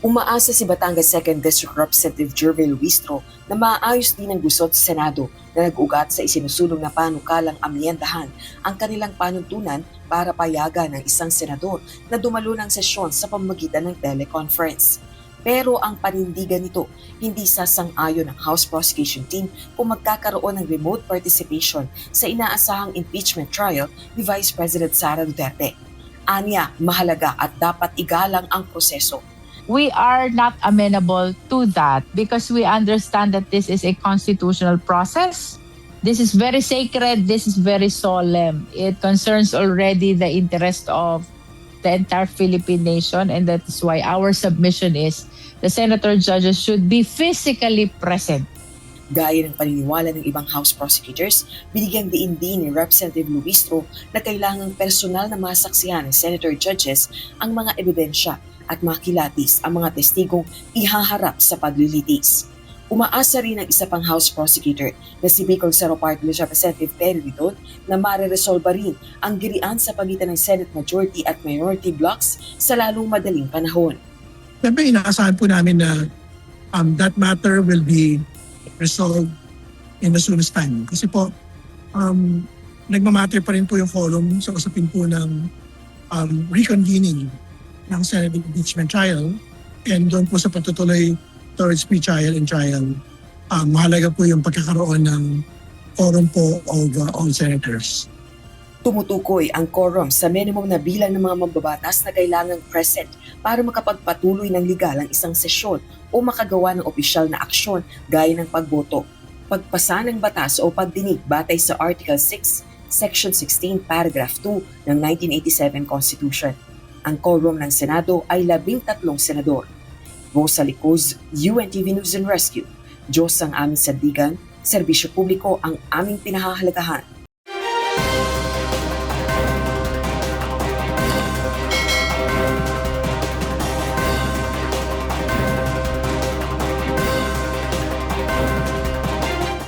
Umaasa si Batangas 2nd District Representative Jervin Luistro na maayos din ang gusot sa Senado na nag-ugat sa isinusulong na panukalang amyendahan ang kanilang panuntunan para payagan ng isang senador na dumalo ng sesyon sa pamamagitan ng teleconference. Pero ang panindigan nito, hindi sasang-ayon ng House Prosecution Team kung magkakaroon ng remote participation sa inaasahang impeachment trial ni Vice President Sara Duterte. Anya, mahalaga at dapat igalang ang proseso. We are not amenable to that because we understand that this is a constitutional process. This is very sacred. This is very solemn. It concerns already the interest of the entire Philippine nation, and that is why our submission is the senator judges should be physically present. Gaya ng paniniwala ng ibang House prosecutors, binigyang diin din ni Representative Luistro na kailangang personal na masaksihan ng senator judges ang mga ebidensya at makilatis ang mga testigong ihaharap sa paglilitis. Umaasa rin ang isa pang House prosecutor na si Bicol Cerro Party List Representative Terry Ridon na mareresolba rin ang girian sa pagitan ng Senate Majority at Minority Blocks sa lalong madaling panahon. Siyempre, inaasahan po namin na that matter will be resolved in the soonest time. Kasi po, nagmamatter pa rin po yung forum sa usapin po ng reconvening ng Senate impeachment trial, and doon po sa patutuloy towards pre-trial and trial, mahalaga po yung pagkakaroon ng forum po of all senators. Tumutukoy ang quorum sa minimum na bilang ng mga mambabatas na kailangang present para makapagpatuloy ng legal ang isang sesyon o makagawa ng opisyal na aksyon gaya ng pagboto, pagpasa ng batas o pagdinig batay sa Article 6, Section 16, Paragraph 2 ng 1987 Constitution. Ang quorum ng Senado ay 13 senador. Rosa Licuz, UNTV News and Rescue. Diyos ang aming sandigan, serbisyo publiko ang aming pinahahalagahan.